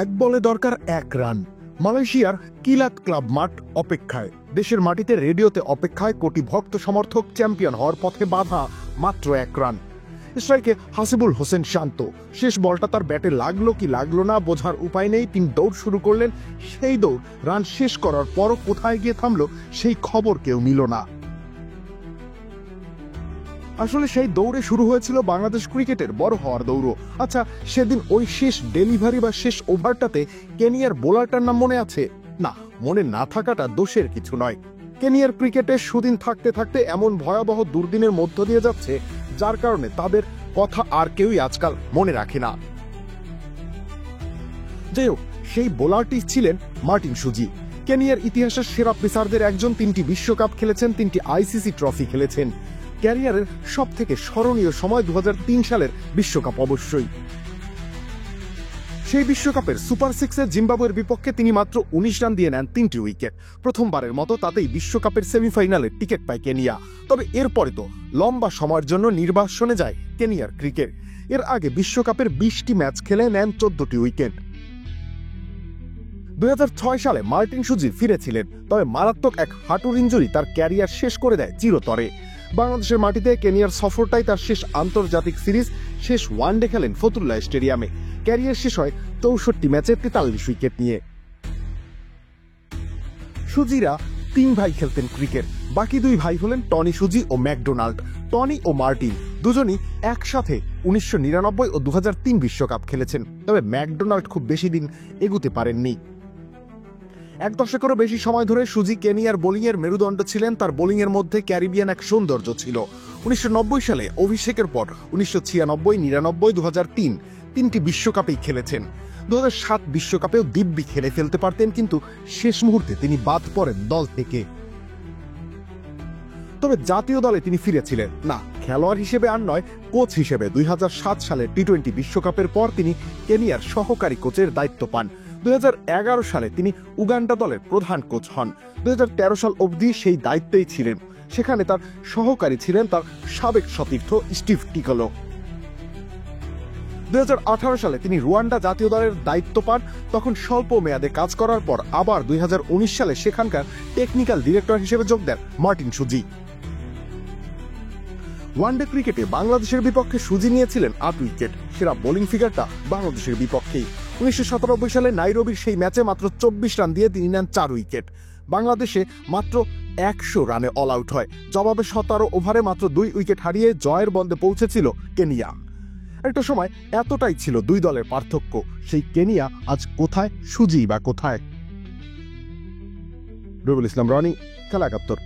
এক বলে দরকার 1 রান। মালয়েশিয়ার কিলাত ক্লাব মাঠ অপেক্ষায়, দেশের মাটিতে রেডিওতে অপেক্ষায়, কোটি ভক্ত সমর্থক চ্যাম্পিয়ন হওয়ার পথে বাধা মাত্র 1 রান। স্ট্রাইকে হাসিবুল হোসেন শান্ত। শেষ বলটা তার ব্যাটে লাগলো কি লাগলো না বোঝার উপায় নেই। তিনি দৌড় শুরু করলেন, সেই দৌড় রান শেষ করার পরও কোথায় গিয়ে থামলো সেই খবর কেউ নিল না। আসলে সেই দৌড়ে শুরু হয়েছিল বাংলাদেশ ক্রিকেটের বড় হওয়ার দৌড়। আচ্ছা, সেদিন ওই শেষ ডেলিভারি বা শেষ ওভারটাতে কেনিয়ার বোলারটার নাম মনে আছে? না, মনে না থাকাটা দোষের কিছু নয়। কেনিয়ার ক্রিকেটে সুদিন থাকতে থাকতে এমন ভয়াবহ দুর্দিনের মধ্য দিয়ে যাচ্ছে, যার কারণে তাদের কথা আর কেউই আজকাল মনে রাখে না। যাই হোক, সেই বোলারটি ছিলেন মার্টিন সুজি। কেনিয়ার ইতিহাসের সেরা পেসারদের একজন। 3টি বিশ্বকাপ খেলেছেন, 3টি আইসিসি ট্রফি খেলেছেন। ক্যারিয়ারের সব থেকে স্মরণীয় সময় 2003 সালের বিশ্বকাপ অবশ্যই। সেই বিশ্বকাপের সুপার 6-এ জিম্বাবুয়ের বিপক্ষে তিনি মাত্র 19 রান দিয়ে নেন 3টি উইকেট। প্রথমবারের মতো তাতেই বিশ্বকাপের সেমিফাইনালের টিকিট পায় কেনিয়া। তবে এরপরে তো লম্বা সময়ের জন্য নির্বাসনে যায় কেনিয়ার ক্রিকেট। এর আগে বিশ্বকাপের 20টি ম্যাচ খেলে নেন 14টি উইকেট। 2006 সালে মার্টিন সুজি ফিরেছিলেন, তবে মারাত্মক এক হাঁটুর ইনজুরি তার ক্যারিয়ার শেষ করে দেয় চিরতরে। বাংলাদেশের মাটিতে কেনিয়ার সফরটাই তার শেষ আন্তর্জাতিক সিরিজ। শেষ ওয়ানডে খেলেন ফতুল্লাহ স্টেডিয়ামে। ক্যারিয়ার শেষ হয় 64 ম্যাচে 43 উইকেট নিয়ে। সুজিরা 3 ভাই খেলতেন ক্রিকেট। বাকি 2 ভাই হলেন টনি সুজি ও ম্যাকডোনাল্ড। টনি ও মার্টিন দুজনই একসাথে 1999 ও 2003 বিশ্বকাপ খেলেছেন। তবে ম্যাকডোনাল্ড খুব বেশি দিন এগুতে পারেননি। 1 দশকেরও বেশি সময় ধরে সুজি কেনিয়ার বোলিংয়ের মেরুদণ্ড ছিলেন। তার বোলিংয়ের মধ্যে ক্যারিবিয়ান এক সৌন্দর্য ছিল। 1990 সালে অভিষেকের পর 1996, 99, 2003 3টি বিশ্বকাপেই খেলেছেন। 2007 বিশ্বকাপেও দিব্যি খেলে ফেলতে পারতেন, কিন্তু শেষ মুহূর্তে তিনি বাদ পড়েন দল থেকে। তবে জাতীয় দলে তিনি ফিরেছিলেন না, খেলোয়াড় হিসেবে আর নয়, কোচ হিসেবে। 2007 সালে টি-20 বিশ্বকাপের পর তিনি কেনিয়ার সহকারী কোচের দায়িত্ব পান। 2011 সালে তিনি উগান্ডা দলের প্রধান কোচ হন। 2013 সাল অবধি সেই দায়িত্বেই ছিলেন। সেখানে তার সহকারী ছিলেন তার সাবেক সতীর্থ স্টিভ টিকলো। 2018 সালে তিনি রুয়ান্ডা জাতীয় দলের দায়িত্ব পান। তখন স্বল্প মেয়াদে কাজ করার পর আবার 2019 সালে সেখানকার টেকনিক্যাল ডিরেক্টর হিসেবে যোগ দেন মার্টিন সুজি। ওয়ানডে ক্রিকেটে বাংলাদেশের বিপক্ষে সুজি নিয়েছিলেন 8 উইকেট। সেরা বোলিং ফিগারটা বাংলাদেশের বিপক্ষেই। 1997 সালে নাইরোবির সেই ম্যাচে মাত্র 24 রান দিয়ে তিনি নেন 4 উইকেট। বাংলাদেশে মাত্র 100 রানে অল আউট হয়। জবাবে 17 ওভারে মাত্র 2 উইকেট হারিয়ে জয়ের বন্দে পৌঁছেছিল কেনিয়া। একটা সময় এতটাই ছিল 2 দলের পার্থক্য। সেই কেনিয়া আজ কোথায়, সুজি বা কোথায়? রবিউল ইসলাম রনি, খেলা 71।